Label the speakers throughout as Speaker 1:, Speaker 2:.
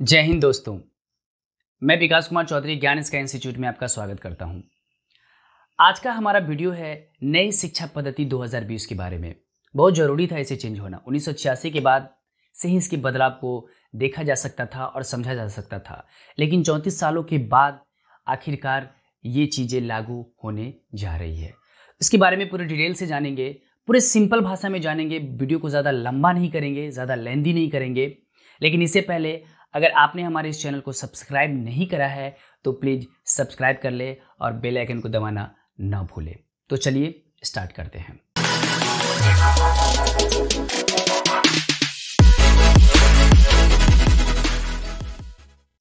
Speaker 1: जय हिंद दोस्तों। मैं विकास कुमार चौधरी ज्ञान स्काई इंस्टीट्यूट में आपका स्वागत करता हूं। आज का हमारा वीडियो है नई शिक्षा पद्धति 2020 के बारे में। बहुत ज़रूरी था इसे चेंज होना। 1986 के बाद से ही इसके बदलाव को देखा जा सकता था और समझा जा सकता था, लेकिन 34 सालों के बाद आखिरकार ये चीज़ें लागू होने जा रही है। इसके बारे में पूरे डिटेल से जानेंगे, पूरे सिंपल भाषा में जानेंगे। वीडियो को ज़्यादा लंबा नहीं करेंगे, ज़्यादा लेंदी नहीं करेंगे, लेकिन इससे पहले अगर आपने हमारे इस चैनल को सब्सक्राइब नहीं करा है तो प्लीज़ सब्सक्राइब कर ले और बेल आइकन को दबाना ना भूले। तो चलिए स्टार्ट करते हैं।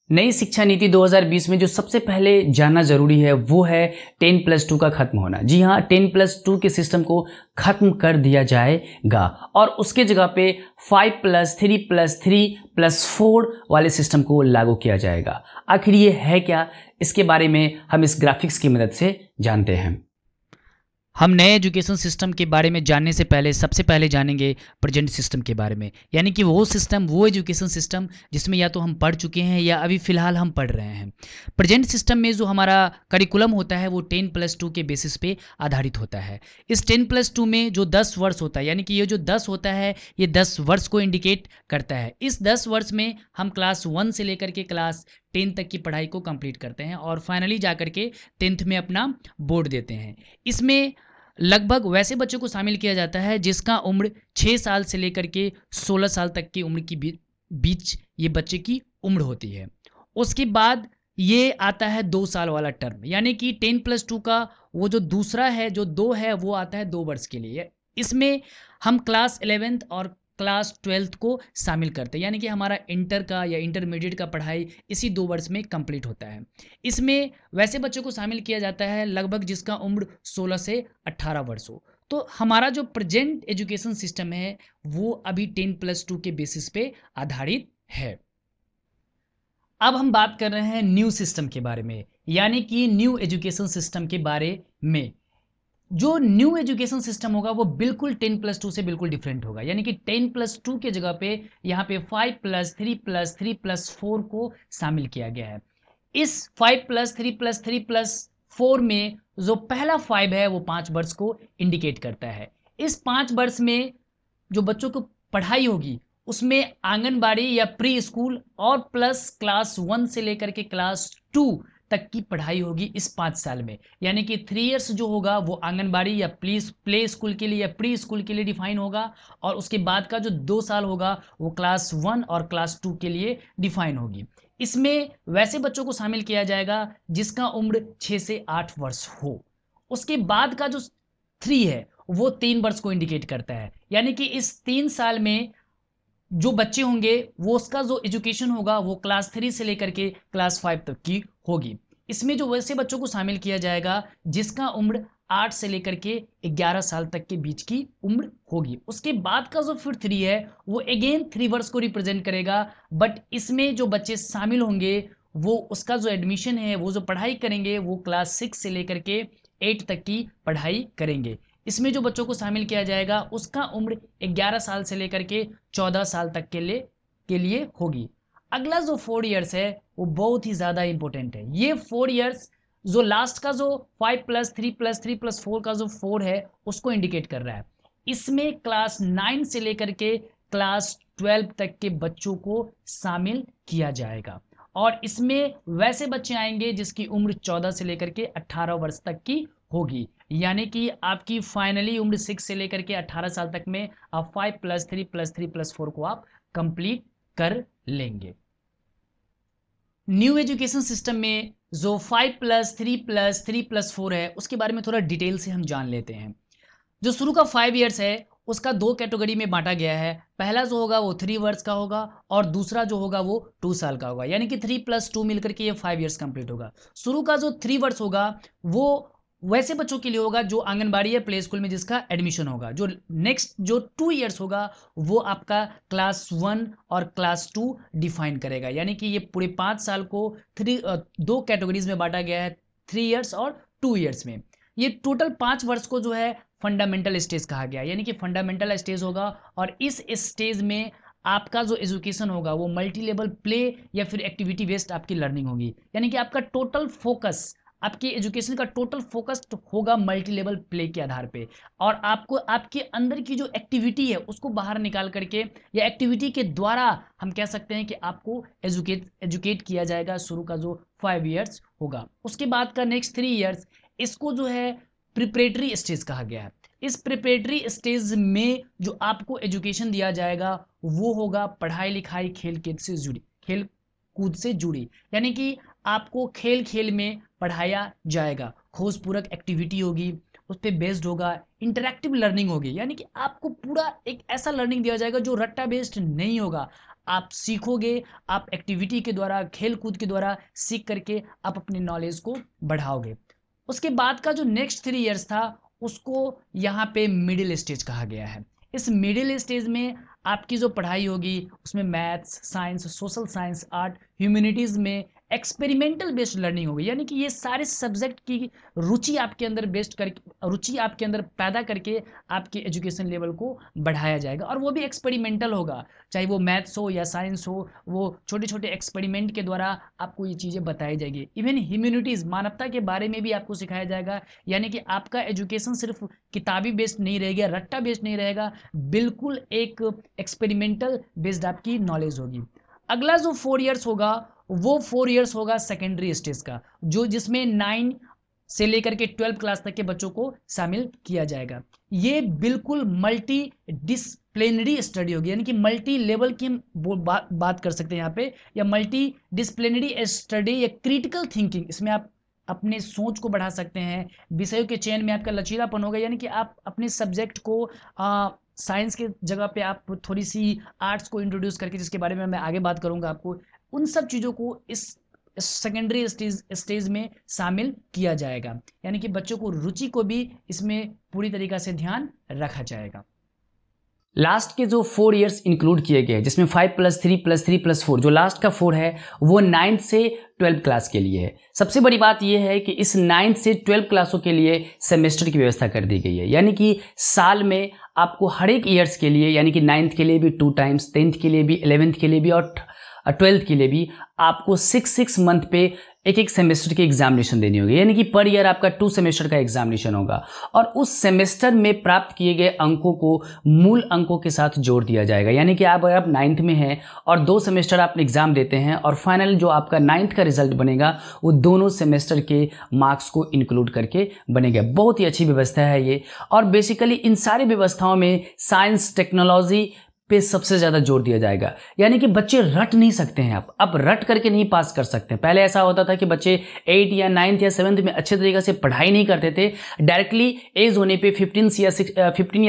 Speaker 1: नई शिक्षा नीति 2020 में जो सबसे पहले जानना जरूरी है वो है 10+2 का खत्म होना। जी हाँ, 10+2 के सिस्टम को खत्म कर दिया जाएगा और उसके जगह पे 5+3+3+4 वाले सिस्टम को लागू किया जाएगा। आखिर ये है क्या, इसके बारे में हम इस ग्राफिक्स की मदद से जानते हैं।
Speaker 2: हम नए एजुकेशन सिस्टम के बारे में जानने से पहले सबसे पहले जानेंगे प्रेजेंट सिस्टम के बारे में, यानी कि वो सिस्टम, वो एजुकेशन सिस्टम जिसमें या तो हम पढ़ चुके हैं या अभी फ़िलहाल हम पढ़ रहे हैं। प्रेजेंट सिस्टम में जो हमारा करिकुलम होता है वो 10+2 के बेसिस पे आधारित होता है। इस 10+2 में जो 10 वर्ष होता है, यानी कि ये जो 10 होता है ये 10 वर्ष को इंडिकेट करता है। इस 10 वर्ष में हम क्लास 1 से लेकर के क्लास 10 तक की पढ़ाई को कंप्लीट करते हैं और फाइनली जा कर के 10th में अपना बोर्ड देते हैं। इसमें लगभग वैसे बच्चों को शामिल किया जाता है जिसका उम्र 6 साल से लेकर के 16 साल तक की उम्र की बीच ये बच्चे की उम्र होती है। उसके बाद ये आता है 2 साल वाला टर्म, यानी कि 10+2 का वो जो दूसरा है, जो 2 है, वो आता है 2 वर्ष के लिए। इसमें हम क्लास 11th और क्लास 12th को शामिल करते हैं, यानी कि हमारा इंटर का या इंटरमीडिएट का पढ़ाई इसी 2 वर्ष में कंप्लीट होता है। इसमें वैसे बच्चों को शामिल किया जाता है लगभग जिसका उम्र 16 से 18 वर्ष हो। तो हमारा जो प्रेजेंट एजुकेशन सिस्टम है वो अभी 10+2 के बेसिस पे आधारित है। अब हम बात कर रहे हैं न्यू सिस्टम के बारे में, यानी कि न्यू एजुकेशन सिस्टम के बारे में। जो न्यू एजुकेशन सिस्टम होगा वो बिल्कुल 10+2 से बिल्कुल डिफरेंट होगा, यानी कि 10+2 के जगह पे यहाँ पे 5+3+3+4 को शामिल किया गया है। इस 5+3+3+4 में जो पहला 5 है वो 5 वर्ष को इंडिकेट करता है। इस 5 वर्ष में जो बच्चों को पढ़ाई होगी उसमें आंगनबाड़ी या प्री स्कूल और प्लस क्लास 1 से लेकर के क्लास 2 तक की पढ़ाई होगी इस 5 साल में, यानी कि 3 इयर्स जो होगा वो आंगनबाड़ी या प्ले स्कूल के लिए या प्री स्कूल के लिए डिफाइन होगा और उसके बाद का जो 2 साल होगा वो क्लास 1 और क्लास 2 के लिए डिफाइन होगी। इसमें वैसे बच्चों को शामिल किया जाएगा जिसका उम्र 6 से 8 वर्ष हो। उसके बाद का जो 3 है वो 3 वर्ष को इंडिकेट करता है, यानी कि इस 3 साल में जो बच्चे होंगे वो उसका जो एजुकेशन होगा वो क्लास 3 से लेकर के क्लास 5 तक की होगी। इसमें जो वैसे बच्चों को शामिल किया जाएगा जिसका उम्र 8 से लेकर के 11 साल तक के बीच की उम्र होगी। उसके बाद का जो फिर 3 है वो अगेन 3 वर्ष को रिप्रेजेंट करेगा, बट इसमें जो बच्चे शामिल होंगे वो उसका जो एडमिशन है, वो जो पढ़ाई करेंगे वो क्लास 6 से लेकर के 8 तक की पढ़ाई करेंगे। इसमें जो बच्चों को शामिल किया जाएगा उसका उम्र 11 साल से लेकर के 14 साल तक के लिए होगी। अगला जो 4 इयर्स है वो बहुत ही ज़्यादा इंपॉर्टेंट है। ये 4 इयर्स जो लास्ट का जो 5+3+3+4 का जो 4 है उसको इंडिकेट कर रहा है। इसमें क्लास 9 से लेकर के क्लास 12 तक के बच्चों को शामिल किया जाएगा और इसमें वैसे बच्चे आएंगे जिसकी उम्र 14 से लेकर के 18 वर्ष तक की होगी, यानी कि आपकी फाइनली उम्र 6 से लेकर के 18 साल तक में आप 5+3+3+4 को आप कंप्लीट कर लेंगे। न्यू एजुकेशन सिस्टम में जो 5+3+3+4 है उसके बारे में थोड़ा डिटेल से हम जान लेते हैं। जो शुरू का 5 इयर्स है उसका 2 कैटेगरी में बांटा गया है। पहला जो होगा वो 3 वर्ष का होगा और दूसरा जो होगा वो 2 साल का होगा, यानी कि 3+2 मिलकर के ये 5 इयर्स कंप्लीट होगा। शुरू का जो 3 वर्ष होगा वो वैसे बच्चों के लिए होगा जो आंगनबाड़ी या प्ले स्कूल में जिसका एडमिशन होगा। जो नेक्स्ट जो 2 इयर्स होगा वो आपका क्लास 1 और क्लास 2 डिफाइन करेगा, यानी कि ये पूरे 5 साल को 2 कैटेगरीज में बांटा गया है, 3 इयर्स और 2 इयर्स में। ये टोटल 5 वर्ष को जो है फंडामेंटल स्टेज कहा गया, यानी कि फंडामेंटल स्टेज होगा और इस स्टेज में आपका जो एजुकेशन होगा वो मल्टी लेवल प्ले या फिर एक्टिविटी बेस्ड आपकी लर्निंग होगी। यानी कि आपका टोटल फोकस, आपके एजुकेशन का टोटल फोकस होगा मल्टी लेवल प्ले के आधार पे, और आपको आपके अंदर की जो एक्टिविटी है उसको बाहर निकाल करके या एक्टिविटी के द्वारा हम कह सकते हैं कि आपको एजुकेट किया जाएगा शुरू का जो 5 इयर्स होगा। उसके बाद का नेक्स्ट 3 इयर्स, इसको जो है प्रिपरेटरी स्टेज कहा गया है। इस प्रिपरेटरी स्टेज में जो आपको एजुकेशन दिया जाएगा वो होगा पढ़ाई लिखाई खेल कूद से जुड़ी, यानी कि आपको खेल खेल में पढ़ाया जाएगा, खोज पूरक एक्टिविटी होगी, उस पर बेस्ड होगा, इंटरैक्टिव लर्निंग होगी, यानी कि आपको पूरा एक ऐसा लर्निंग दिया जाएगा जो रट्टा बेस्ड नहीं होगा। आप सीखोगे, आप एक्टिविटी के द्वारा, खेल कूद के द्वारा सीख करके आप अपने नॉलेज को बढ़ाओगे। उसके बाद का जो नेक्स्ट 3 इयर्स था उसको यहाँ पे मिडिल स्टेज कहा गया है। इस मिडिल स्टेज में आपकी जो पढ़ाई होगी उसमें maths, science, social science, art, humanities में एक्सपेरिमेंटल बेस्ड लर्निंग होगी, यानी कि ये सारे सब्जेक्ट की रुचि आपके अंदर रुचि आपके अंदर पैदा करके आपके एजुकेशन लेवल को बढ़ाया जाएगा, और वो भी एक्सपेरिमेंटल होगा, चाहे वो मैथ्स हो या साइंस हो, वो छोटे छोटे एक्सपेरिमेंट के द्वारा आपको ये चीज़ें बताई जाएगी। इवन ह्यूमैनिटीज़, मानवता के बारे में भी आपको सिखाया जाएगा, यानी कि आपका एजुकेशन सिर्फ किताबी बेस्ड नहीं रहेगा, रट्टा बेस्ड नहीं रहेगा, बिल्कुल एक एक्सपेरिमेंटल बेस्ड आपकी नॉलेज होगी। अगला जो 4 इयर्स होगा वो 4 इयर्स होगा सेकेंडरी स्टेज का, जो जिसमें 9 से लेकर के 12 क्लास तक के बच्चों को शामिल किया जाएगा। ये बिल्कुल मल्टी डिसिप्लिनरी स्टडी होगी, यानी कि मल्टी लेवल की हम बात कर सकते हैं यहाँ पे, या मल्टी डिसिप्लिनरी स्टडी या क्रिटिकल थिंकिंग, इसमें आप अपने सोच को बढ़ा सकते हैं, विषयों के चयन में आपका लचीलापन होगा, यानी कि आप अपने सब्जेक्ट को साइंस के जगह पे आप थोड़ी सी आर्ट्स को इंट्रोड्यूस करके, जिसके बारे में मैं आगे बात करूंगा आपको, उन सब चीज़ों को इस सेकेंडरी स्टेज में शामिल किया जाएगा, यानी कि बच्चों को रुचि को भी इसमें पूरी तरीक़ा से ध्यान रखा जाएगा।
Speaker 1: लास्ट के जो 4 इयर्स इंक्लूड किए गए, जिसमें 5+3+3+4, जो लास्ट का 4 है वो 9th से 12 क्लास के लिए है। सबसे बड़ी बात यह है कि इस 9th से 12 क्लासों के लिए सेमेस्टर की व्यवस्था कर दी गई है, यानी कि साल में आपको हर एक ईयर्स के लिए, यानी कि 9th के लिए भी 2 टाइम्स, 10th के लिए भी, 11th के लिए भी और 12th के लिए भी आपको 6 मंथ पे एक सेमेस्टर की एग्जामिनेशन देनी होगी, यानी कि पर ईयर आपका 2 सेमेस्टर का एग्जामिनेशन होगा, और उस सेमेस्टर में प्राप्त किए गए अंकों को मूल अंकों के साथ जोड़ दिया जाएगा। यानी कि अगर आप 9th में हैं और 2 सेमेस्टर आप एग्जाम देते हैं और फाइनल जो आपका 9th का रिजल्ट बनेगा वो दोनों सेमेस्टर के मार्क्स को इंक्लूड करके बनेगा। बहुत ही अच्छी व्यवस्था है ये, और बेसिकली इन सारी व्यवस्थाओं में साइंस टेक्नोलॉजी पे सबसे ज़्यादा जोर दिया जाएगा, यानी कि बच्चे रट नहीं सकते हैं, आप अब रट करके नहीं पास कर सकते हैं। पहले ऐसा होता था कि बच्चे 8 या 9th या 7th में अच्छे तरीके से पढ़ाई नहीं करते थे, डायरेक्टली एज होने पे 15 या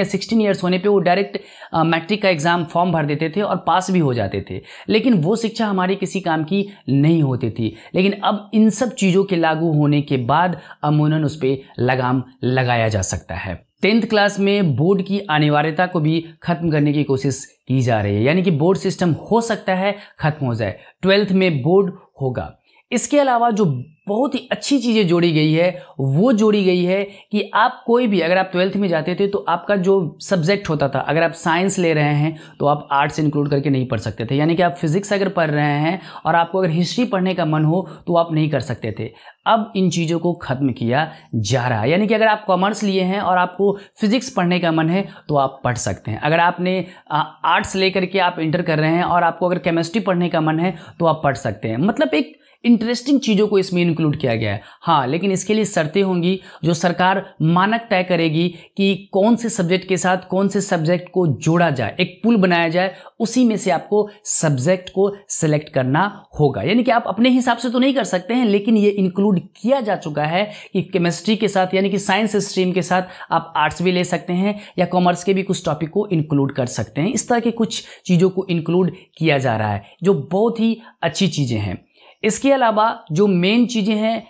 Speaker 1: 16 ईयर्स होने पे वो डायरेक्ट मैट्रिक का एग्जाम फॉर्म भर देते थे और पास भी हो जाते थे, लेकिन वो शिक्षा हमारी किसी काम की नहीं होती थी। लेकिन अब इन सब चीज़ों के लागू होने के बाद अमूमन उस पर लगाम लगाया जा सकता है। 10th क्लास में बोर्ड की अनिवार्यता को भी खत्म करने की कोशिश की जा रही है, यानी कि बोर्ड सिस्टम हो सकता है खत्म हो जाए, 12th में बोर्ड होगा। इसके अलावा जो बहुत ही अच्छी चीज़ें जोड़ी गई है वो जोड़ी गई है कि आप कोई भी, अगर आप 12th में जाते थे तो आपका जो सब्जेक्ट होता था, अगर आप साइंस ले रहे हैं तो आप आर्ट्स इंक्लूड करके नहीं पढ़ सकते थे, यानी कि आप फिजिक्स अगर पढ़ रहे हैं और आपको अगर हिस्ट्री पढ़ने का मन हो तो आप नहीं कर सकते थे। अब इन चीज़ों को खत्म किया जा रहा है, यानी कि अगर आप कॉमर्स लिए हैं और आपको फिजिक्स पढ़ने का मन है तो आप पढ़ सकते हैं। अगर आपने आर्ट्स लेकर के आप इंटर कर रहे हैं और आपको अगर केमिस्ट्री पढ़ने का मन है तो आप पढ़ सकते हैं। मतलब एक इंटरेस्टिंग चीज़ों को इसमें इंक्लूड किया गया है। हाँ, लेकिन इसके लिए शर्तें होंगी जो सरकार मानक तय करेगी कि कौन से सब्जेक्ट के साथ कौन से सब्जेक्ट को जोड़ा जाए, एक पूल बनाया जाए, उसी में से आपको सब्जेक्ट को सिलेक्ट करना होगा। यानी कि आप अपने हिसाब से तो नहीं कर सकते हैं, लेकिन ये इंक्लूड किया जा चुका है कि केमिस्ट्री के साथ, यानी कि साइंस स्ट्रीम के साथ आप आर्ट्स भी ले सकते हैं या कॉमर्स के भी कुछ टॉपिक को इंक्लूड कर सकते हैं। इस तरह के कुछ चीज़ों को इंक्लूड किया जा रहा है जो बहुत ही अच्छी चीज़ें हैं। इसके अलावा जो मेन चीज़ें हैं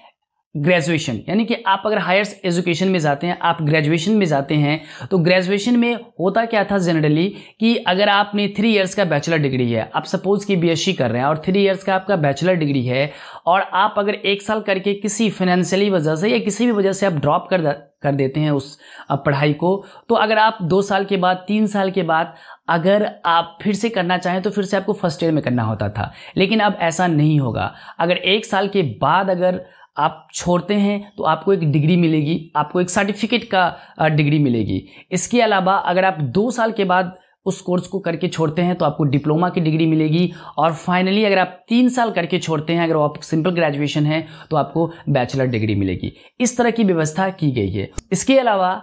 Speaker 1: ग्रेजुएशन, यानी कि आप अगर हायर एजुकेशन में जाते हैं, आप ग्रेजुएशन में जाते हैं, तो ग्रेजुएशन में होता क्या था जनरली कि अगर आपने 3 इयर्स का बैचलर डिग्री है, आप सपोज कि बीएससी कर रहे हैं और 3 इयर्स का आपका बैचलर डिग्री है, और आप अगर 1 साल करके किसी फाइनेंशियली वजह से या किसी भी वजह से आप ड्रॉप कर देते हैं उस पढ़ाई को, तो अगर आप 2 साल के बाद 3 साल के बाद अगर आप फिर से करना चाहें तो फिर से आपको फर्स्ट ईयर में करना होता था। लेकिन अब ऐसा नहीं होगा। अगर 1 साल के बाद अगर आप छोड़ते हैं तो आपको एक डिग्री मिलेगी, आपको एक सर्टिफिकेट का डिग्री मिलेगी। इसके अलावा अगर आप 2 साल के बाद उस कोर्स को करके छोड़ते हैं तो आपको डिप्लोमा की डिग्री मिलेगी, और फाइनली अगर आप 3 साल करके छोड़ते हैं, अगर आप सिंपल ग्रेजुएशन है, तो आपको बैचलर डिग्री मिलेगी। इस तरह की व्यवस्था की गई है। इसके अलावा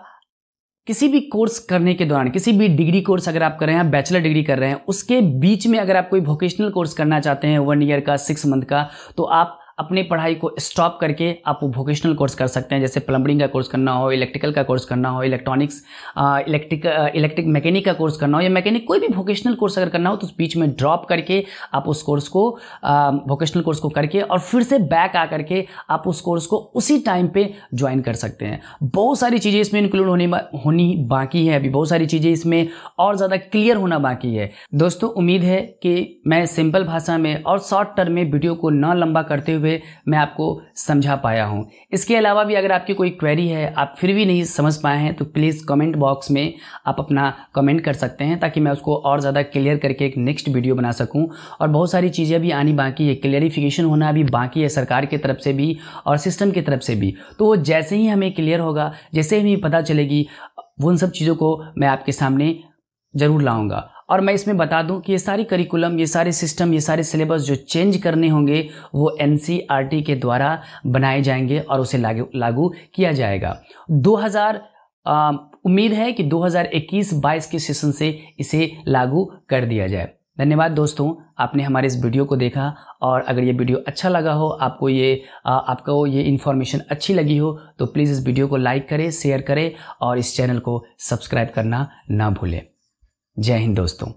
Speaker 1: किसी भी कोर्स करने के दौरान, किसी भी डिग्री कोर्स अगर आप कर रहे हैं, बैचलर डिग्री कर रहे हैं, उसके बीच में अगर आप कोई वोकेशनल कोर्स करना चाहते हैं 1 ईयर का, 6 मंथ का, तो आप अपनी पढ़ाई को स्टॉप करके आप वोकेशनल कोर्स कर सकते हैं। जैसे प्लम्बरिंग का कोर्स करना हो, इलेक्ट्रिकल का कोर्स करना हो, इलेक्ट्रॉनिक्स इलेक्ट्रिक मैकेनिक का कोर्स करना हो, या मैकेनिक कोई भी वोकेशनल कोर्स अगर करना हो, तो उस बीच में ड्रॉप करके आप उस कोर्स को वोकेशनल कोर्स को करके और फिर से बैक आ करके आप उस कोर्स को उसी टाइम पे ज्वाइन कर सकते हैं। बहुत सारी चीज़ें इसमें इंक्लूड होनी बाकी है, अभी बहुत सारी चीज़ें इसमें और ज़्यादा क्लियर होना बाकी है। दोस्तों, उम्मीद है कि मैं सिंपल भाषा में और शॉर्ट टर्म में वीडियो को न लंबा करते हुए मैं आपको समझा पाया हूं। इसके अलावा भी अगर आपकी कोई क्वेरी है, आप फिर भी नहीं समझ पाए हैं, तो प्लीज़ कमेंट बॉक्स में आप अपना कमेंट कर सकते हैं, ताकि मैं उसको और ज़्यादा क्लियर करके एक नेक्स्ट वीडियो बना सकूं। और बहुत सारी चीज़ें भी आनी बाकी है, क्लियरिफिकेशन होना अभी बाकी है, सरकार की तरफ से भी और सिस्टम की तरफ से भी। तो वो जैसे ही हमें क्लियर होगा, जैसे ही हमें पता चलेगी, उन सब चीज़ों को मैं आपके सामने ज़रूर लाऊंगा। और मैं इसमें बता दूं कि ये सारी करिकुलम, ये सारे सिस्टम, ये सारे सिलेबस जो चेंज करने होंगे वो एनसीईआरटी के द्वारा बनाए जाएंगे और उसे लागू किया जाएगा। उम्मीद है कि 2021-22 के सेशन से इसे लागू कर दिया जाए। धन्यवाद दोस्तों, आपने हमारे इस वीडियो को देखा, और अगर ये वीडियो अच्छा लगा हो, आपको ये इन्फॉर्मेशन अच्छी लगी हो, तो प्लीज़ इस वीडियो को लाइक करें, शेयर करें और इस चैनल को सब्सक्राइब करना ना भूलें। जय हिंद दोस्तों।